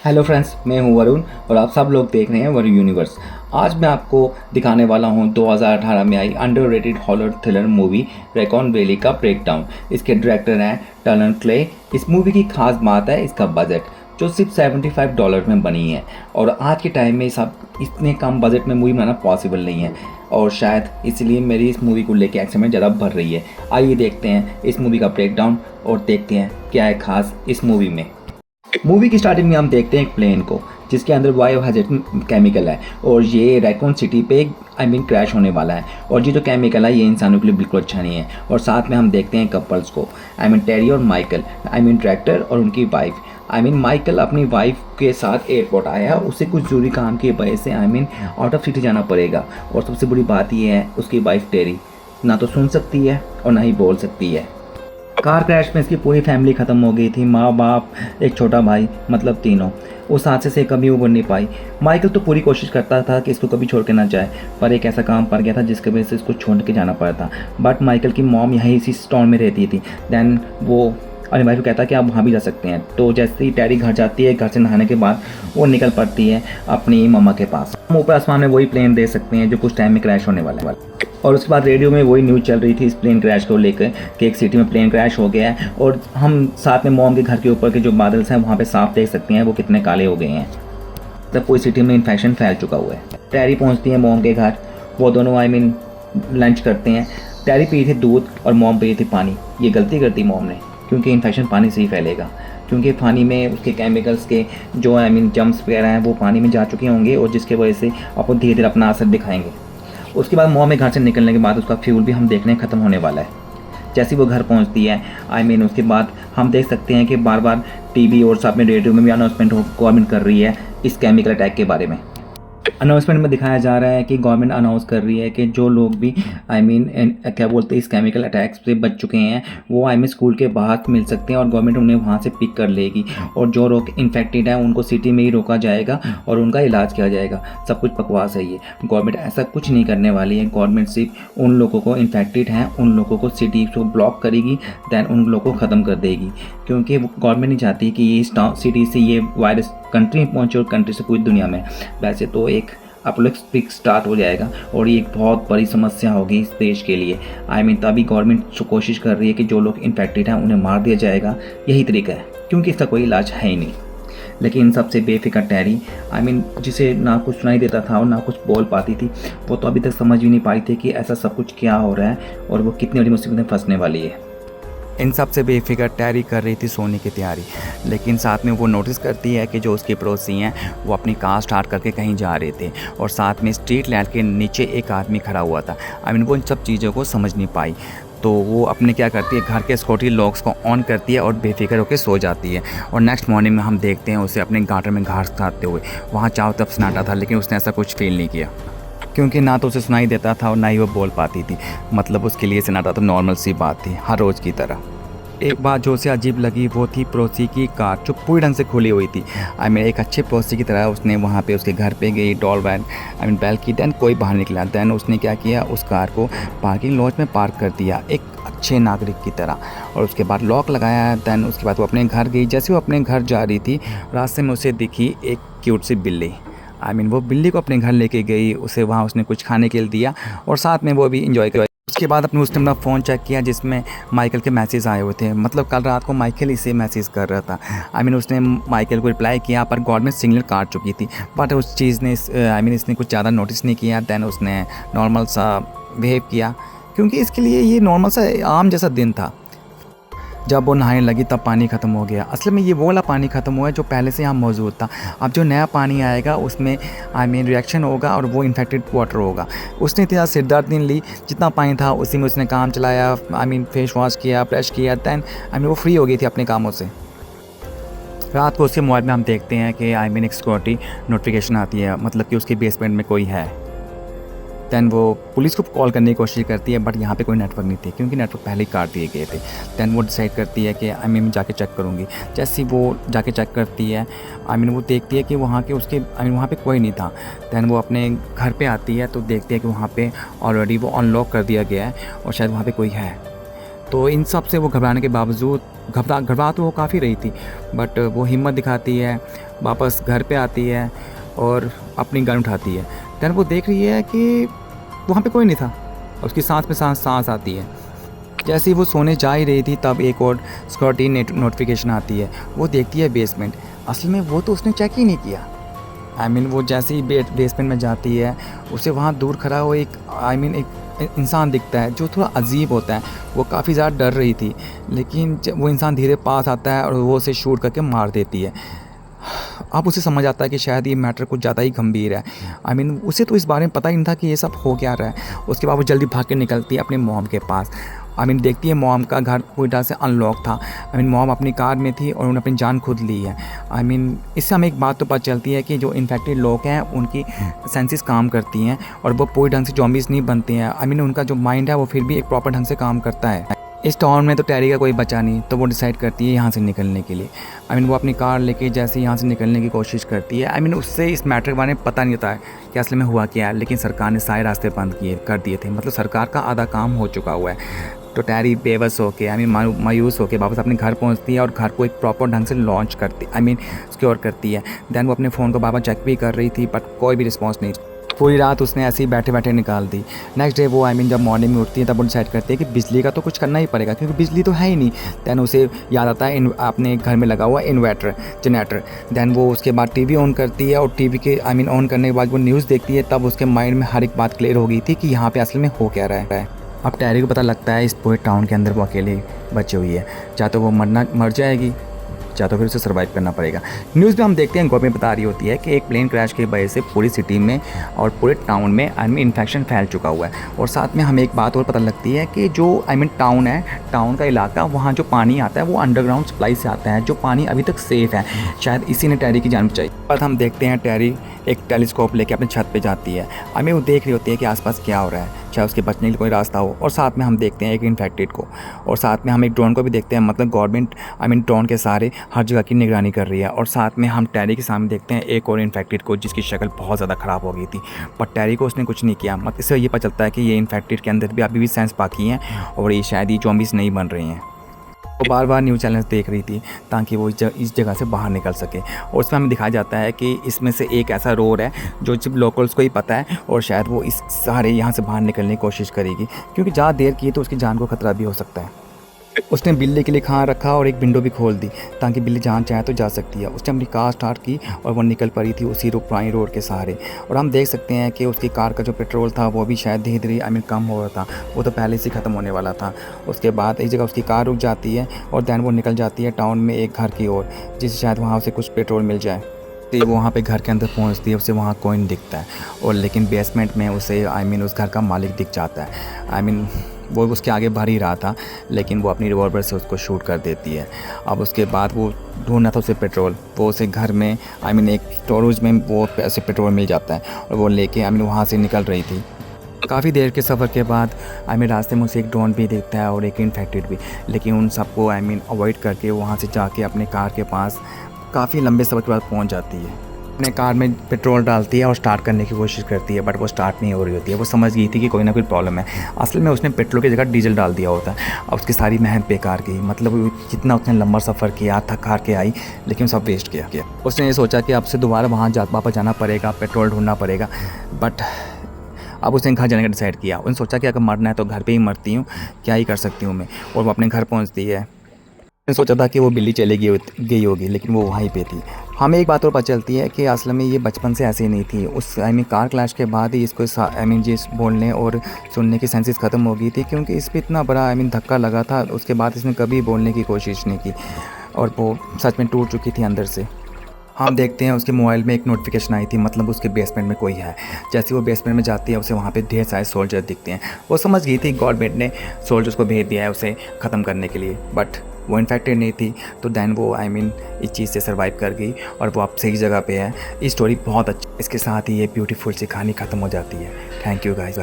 Hello friends, मैं हूं वरुण और आप सब लोग देख रहे हैं वरुण यूनिवर्स। आज मैं आपको दिखाने वाला हूं 2018 में आई underrated horror thriller movie Raccoon Valley का ब्रेकडाउन। इसके डायरेक्टर हैं टर्नर क्ले। इस मूवी की खास बात है इसका बजट, जो सिर्फ $75 में बनी है। और आज के टाइम में सब इतने कम बजट में मूवी बनाना पॉसिबल नहीं है, और शायद इसलिए मेरी इस मूवी को लेकर एक्साइटमेंट ज़्यादा बढ़ रही है। आइए देखते हैं इस मूवी का ब्रेकडाउन और देखते हैं क्या है खास इस मूवी में। मूवी की स्टार्टिंग में हम देखते हैं एक प्लेन को, जिसके अंदर बायो हैजार्ड केमिकल है और ये रैकून सिटी पे क्रैश होने वाला है। और ये जो केमिकल है ये इंसानों के लिए बिल्कुल अच्छा नहीं है। और साथ में हम देखते हैं कपल्स को, टेरी और माइकल, डायरेक्टर और उनकी वाइफ। माइकल अपनी वाइफ के साथ एयरपोर्ट आया, उसे कुछ ज़रूरी काम की वजह से आउट ऑफ सिटी जाना पड़ेगा। और सबसे बड़ी बात ये है, उसकी वाइफ टेरी ना तो सुन सकती है और ना ही बोल सकती है। कार क्रैश में इसकी पूरी फैमिली ख़त्म हो गई थी, माँ बाप, एक छोटा भाई, मतलब तीनों। उस हादसे से कभी उबर नहीं पाई। माइकल तो पूरी कोशिश करता था कि इसको कभी छोड़ के ना जाए, पर एक ऐसा काम पड़ गया था जिसकी वजह से इसको छोड़ के जाना पड़ा था। बट माइकल की मॉम यहीं इसी टाउन में रहती थी। दैन वो अपनी वाइफ को कहता है कि आप वहाँ भी जा सकते हैं। तो जैसे ही टैरी घर जाती है, घर से नहाने के बाद वो निकल पड़ती है अपनी मम्मा के पास। हम ऊपर आसमान में वही प्लेन देख सकते हैं जो कुछ टाइम में क्रैश होने वाला है। और उसके बाद रेडियो में वही न्यूज़ चल रही थी इस प्लेन क्रैश को लेकर कि एक सिटी में प्लेन क्रैश हो गया है। और हम साथ में मॉम के घर के ऊपर के जो बादल हैं वहाँ पे साफ देख सकते हैं वो कितने काले हो गए हैं। तब पूरी सिटी में इन्फेक्शन फैल चुका हुआ है। टैरी पहुँचती है मॉम के घर। वो दोनों लंच करते हैं। टैरी पी थी दूध और मॉम पी थी पानी। ये गलती कर दी मॉम ने, क्योंकि इन्फेक्शन पानी से ही फैलेगा, क्योंकि पानी में उसके केमिकल्स के जो जम्स वगैरह हैं वो पानी में जा चुके होंगे, और जिसके वजह से आपको धीरे धीरे अपना असर दिखाएंगे। उसके बाद मॉम में घर से निकलने के बाद उसका फ्यूल भी हम देखने ख़त्म होने वाला है। जैसे वो घर पहुंचती है उसके बाद हम देख सकते हैं कि बार बार टीवी और साथ में रेडियो में भी अनाउंसमेंट गवर्नमेंट कर रही है इस केमिकल अटैक के बारे में। अनाउंसमेंट में दिखाया जा रहा है कि गवर्नमेंट अनाउंस कर रही है कि जो लोग भी क्या बोलते हैं इस केमिकल अटैक्स से बच चुके हैं वो स्कूल के बाहर मिल सकते हैं, और गवर्नमेंट उन्हें वहाँ से पिक कर लेगी। और जो लोग इन्फेक्टेड हैं उनको सिटी में ही रोका जाएगा और उनका इलाज किया जाएगा। सब कुछ बकवास है ये। गवर्नमेंट ऐसा कुछ नहीं करने वाली है। गवर्नमेंट सिर्फ उन लोगों को इन्फेक्टेड हैं उन लोगों को सिटी को ब्लॉक करेगी, दैन उन लोगों को ख़त्म कर देगी, क्योंकि गवर्नमेंट नहीं चाहती कि ये सिटी से ये वायरस कंट्री में पहुँचे और कंट्री से पूरी दुनिया में। वैसे तो एक अपलिफ्ट स्टार्ट हो जाएगा और ये एक बहुत बड़ी समस्या होगी इस देश के लिए। तभी गवर्नमेंट कोशिश कर रही है कि जो लोग इन्फेक्टेड हैं उन्हें मार दिया जाएगा। यही तरीका है, क्योंकि इसका कोई इलाज है ही नहीं। लेकिन इन सबसे बेफिक्र टैरी, जिसे ना कुछ सुनाई देता था और ना कुछ बोल पाती थी, वो तो अभी तक समझ भी नहीं पाई थी कि ऐसा सब कुछ क्या हो रहा है और वो कितनी बड़ी मुसीबत में फंसने वाली है। इन सब से बेफिक्र टैरी कर रही थी सोने की तैयारी, लेकिन साथ में वो नोटिस करती है कि जो उसके पड़ोसी हैं वो अपनी कार स्टार्ट करके कहीं जा रहे थे, और साथ में स्ट्रीट लाइट के नीचे एक आदमी खड़ा हुआ था। वो इन सब चीज़ों को समझ नहीं पाई, तो वो अपने क्या करती है, घर के सिक्योरिटी लॉक्स को ऑन करती है और बेफिक्र होकर सो जाती है। और नेक्स्ट मॉर्निंग में हम देखते हैं उसे अपने गार्डन में घास खाते हुए। वहाँ चारों तरफ सन्नाटा था, लेकिन उसने ऐसा कुछ फील नहीं किया, क्योंकि ना तो उसे सुनाई देता था और ना ही वो बोल पाती थी। मतलब उसके लिए सन्नाटा तो नॉर्मल सी बात थी, हर रोज़ की तरह। एक बात जो उसे अजीब लगी वो थी पड़ोसी की कार, जो पूरी ढंग से खुली हुई थी। एक अच्छे पड़ोसी की तरह उसने वहाँ पे उसके घर पे गई, डोर बेल की। दैन कोई बाहर निकला। दैन उसने क्या किया, उस कार को पार्किंग लॉज में पार्क कर दिया एक अच्छे नागरिक की तरह, और उसके बाद लॉक लगाया। दैन उसके बाद वो अपने घर गई। जैसे वो अपने घर जा रही थी, रास्ते में उसे दिखी एक क्यूट सी बिल्ली। वो बिल्ली को अपने घर लेके गई, उसे वहाँ उसने कुछ खाने के लिए दिया और साथ में वो भी इंजॉय कर। उसके बाद उसने अपना फ़ोन चेक किया जिसमें माइकल के मैसेज आए हुए थे। मतलब कल रात को माइकल इसे मैसेज कर रहा था। उसने माइकल को रिप्लाई किया, पर गवर्नमेंट सिग्नल काट चुकी थी। बट उस चीज़ ने इसने कुछ ज़्यादा नोटिस नहीं किया। दैन उसने नॉर्मल सा बिहेव किया, क्योंकि इसके लिए ये नॉर्मल सा आम जैसा दिन था। जब वो नहाने लगी तब पानी ख़त्म हो गया। असल में ये वो वाला पानी ख़त्म हुआ है जो पहले से यहाँ मौजूद था। अब जो नया पानी आएगा उसमें रिएक्शन होगा और वो इन्फेक्टेड वाटर होगा। उसने इतना सिरदर्द नहीं ली, जितना पानी था उसी में उसने काम चलाया। फेस वॉश किया, ब्रश किया। दैन वो फ्री हो गई थी अपने कामों से। रात को उसके मोबाइल में हम देखते हैं कि एक सिक्योरिटी नोटिफिकेशन आती है, मतलब कि उसके बेसमेंट में कोई है। दैन वो पुलिस को कॉल करने की कोशिश करती है, बट यहाँ पे कोई नेटवर्क नहीं थी, क्योंकि नेटवर्क पहले ही काट दिए गए थे। दैन वो डिसाइड करती है कि मैं जाके चेक करूँगी। जैसे वो जाके चेक करती है, वो देखती है कि वहाँ के उसके वहाँ पे कोई नहीं था। दैन वो अपने घर पे आती है तो देखती है कि वहाँ पे ऑलरेडी वो अनलॉक कर दिया गया है और शायद वहाँ पे कोई है। तो इन सब से वो घबराने के बावजूद घबरा तो वो काफ़ी रही थी, बट वो हिम्मत दिखाती है वापस घर पे आती है और अपनी गन उठाती है। दैन वो देख रही है कि वहाँ पे कोई नहीं था। उसकी सांस में सांस आती है। जैसे ही वो सोने जा ही रही थी तब एक और सिक्योरिटी नोटिफिकेशन आती है। वो देखती है बेसमेंट। असल में वो तो उसने चेक ही नहीं किया। वो जैसे ही बेसमेंट में जाती है, उसे वहाँ दूर खड़ा हुआ एक इंसान दिखता है जो थोड़ा अजीब होता है। वो काफ़ी ज़्यादा डर रही थी, लेकिन जब वो इंसान धीरे पास आता है और वो उसे शूट करके मार देती है। अब उसे समझ आता है कि शायद ये मैटर कुछ ज़्यादा ही गंभीर है। उसे तो इस बारे में पता ही नहीं था कि ये सब हो क्या रहा है। उसके बाद वो जल्दी भाग के निकलती है अपने मॉम के पास। देखती है मॉम का घर पूरी तरह से अनलॉक था। मॉम अपनी कार में थी और उन्होंने अपनी जान खुद ली है। इससे हमें एक बात तो पता चलती है कि जो इन्फेक्टेड लोग हैं उनकी सेंसेस काम करती हैं और वो पूरी ढंग से ज़ॉम्बीज़ नहीं बनते हैं। उनका जो माइंड है वो फिर भी एक प्रॉपर ढंग से काम करता है। इस टाउन में तो टैरी का कोई बचा नहीं, तो वो डिसाइड करती है यहाँ से निकलने के लिए। वो अपनी कार लेके जैसे यहाँ से निकलने की कोशिश करती है। उससे इस मैटर के बारे में पता नहीं होता है कि असल में हुआ क्या है, लेकिन सरकार ने सारे रास्ते बंद कर दिए थे। मतलब सरकार का आधा काम हो चुका हुआ है। तो टैरी बेबस होके मायूस होके वापस अपने घर पहुँचती है और घर को एक प्रॉपर ढंग से लॉन्च करती सिक्योर करती है। दैन वो अपने फ़ोन को बाबा चेक भी कर रही थी, बट कोई भी रिस्पॉन्स नहीं। पूरी रात उसने ऐसे ही बैठे बैठे निकाल दी। नेक्स्ट डे वो जब मॉर्निंग में उठती है तब वो डिसाइड करती है कि बिजली का तो कुछ करना ही पड़ेगा, क्योंकि बिजली तो है ही नहीं। दैन उसे याद आता है अपने घर में लगा हुआ इन्वर्टर जनरेटर। दैन वो उसके बाद टीवी ऑन करती है और टीवी के ऑन करने के बाद वो न्यूज़ देखती है। तब उसके माइंड में हर एक बात क्लियर हो गई थी कि यहाँ पे असल में हो क्या रहा है। अब टैरी को पता लगता है इस पूरे टाउन के अंदर वो अकेले बची हुई है। चाहे तो वो मर जाएगी, चाहे तो फिर उसे सर्वाइव करना पड़ेगा। न्यूज़ में हम देखते हैं गवर्नमेंट बता रही होती है कि एक प्लेन क्रैश की वजह से पूरी सिटी में और पूरे टाउन में इन्फेक्शन फैल चुका हुआ है। और साथ में हमें एक बात और पता लगती है कि जो टाउन है, टाउन का इलाका, वहाँ जो पानी आता है वो अंडरग्राउंड सप्लाई से आता है, जो पानी अभी तक सेफ़ है। शायद इसी ने टैरी की जान बचाई। पर हम देखते हैं टैरी एक टेलीस्कोप लेके अपने छत पे जाती है। वो देख रही होती है कि आसपास क्या हो रहा है, चाहे उसके बचने के लिए कोई रास्ता हो। और साथ में हम देखते हैं एक इन्फेक्टेड को, और साथ में हम एक ड्रोन को भी देखते हैं। मतलब गवर्नमेंट ड्रोन के सारे हर जगह की निगरानी कर रही है। और साथ में हम टैरी के सामने देखते हैं एक और इन्फेक्टेड को, जिसकी शक्ल बहुत ज़्यादा ख़राब हो गई थी, पर टैरी को उसने कुछ नहीं किया। मतलब इससे ये पता चलता है कि ये इन्फेक्टेड के अंदर भी अभी भी सेंस बाकी हैं और ये शायद ये ज़ॉम्बीज़ नहीं बन रही हैं। वो बार बार न्यूज़ चैनल्स देख रही थी ताकि वो इस जगह से बाहर निकल सके। और उसमें हमें दिखाया जाता है कि इसमें से एक ऐसा रोड है जो सिर्फ लोकल्स को ही पता है, और शायद वो इस सारे यहाँ से बाहर निकलने की कोशिश करेगी, क्योंकि ज़्यादा देर की तो उसकी जान को खतरा भी हो सकता है। उसने बिल्ली के लिए खाना रखा और एक विंडो भी खोल दी ताकि बिल्ली जहाँ चाहे तो जा सकती है। उसने अपनी कार स्टार्ट की और वो निकल पड़ी थी उसी पुरानी रोड के सहारे। और हम देख सकते हैं कि उसकी कार का जो पेट्रोल था वो भी शायद धीरे धीरे कम हो रहा था, वो तो पहले से ख़त्म होने वाला था। उसके बाद एक जगह उसकी कार रुक जाती है और दैन वो निकल जाती है टाउन में एक घर की ओर, जिससे शायद वहाँ उसे कुछ पेट्रोल मिल जाए। तो वो वहाँ पे घर के अंदर पहुँचती है, उसे वहाँ कोई नहीं दिखता है। और लेकिन बेसमेंट में उसे उस घर का मालिक दिख जाता है। वो उसके आगे बढ़ ही रहा था, लेकिन वो अपनी रिवॉल्वर से उसको शूट कर देती है। अब उसके बाद वो ढूंढना था उसे पेट्रोल, वो उसे घर में एक स्टोरेज में वो ऐसे पेट्रोल मिल जाता है और वो लेके वहाँ से निकल रही थी। काफ़ी देर के सफ़र के बाद रास्ते में उसे एक ड्रोन भी दिखता है और एक इन्फेक्टेड भी, लेकिन उन सबको अवॉइड करके वहाँ से जाके अपने कार के पास काफ़ी लंबे सफ़र के बाद पहुँच जाती है। अपने कार में पेट्रोल डालती है और स्टार्ट करने की कोशिश करती है, बट वो स्टार्ट नहीं हो रही होती है। वो समझ गई थी कि कोई ना कोई प्रॉब्लम है। असल में उसने पेट्रोल की जगह डीजल डाल दिया होता है। अब उसकी सारी मेहनत बेकार गई। मतलब जितना उसने लंबा सफ़र किया, थक हार के आई, लेकिन सब वेस्ट किया। उसने ये सोचा कि अब से दोबारा वहाँ वापस जाना पड़ेगा, पेट्रोल ढूंढना पड़ेगा। बट अब उसने घर जाने का डिसाइड किया। उसने सोचा कि अगर मरना है तो घर पर ही मरती हूँ, क्या ही कर सकती हूँ मैं। और वो अपने घर पहुँचती है। मैंने सोचा था कि वो बिल्ली चली गई होगी, लेकिन वो वहीं पे थी। हमें एक बात और पता चलती है कि असल में ये बचपन से ऐसी नहीं थी। उस कार क्लैश के बाद ही इसको जिस बोलने और सुनने की सेंसेस ख़त्म हो गई थी, क्योंकि इस पर इतना बड़ा धक्का लगा था। उसके बाद इसने कभी बोलने की कोशिश नहीं की और वो सच में टूट चुकी थी अंदर से। हम देखते हैं उसके मोबाइल में एक नोटिफिकेशन आई थी, मतलब उसके बेसमेंट में कोई है। जैसे वो बेसमेंट में जाती है उसे वहाँ पे ढेर सारे सोल्जर दिखते हैं। वो समझ गई थी गवर्नमेंट ने सोल्जर्स को भेज दिया है उसे ख़त्म करने के लिए, बट वो इन्फेक्टेड नहीं थी। तो दैन वो इस चीज़ से सर्वाइव कर गई और वो अब सही जगह पे है। ये स्टोरी बहुत अच्छी। इसके साथ ही ये ब्यूटीफुल सी कहानी ख़त्म हो जाती है। Thank you guys.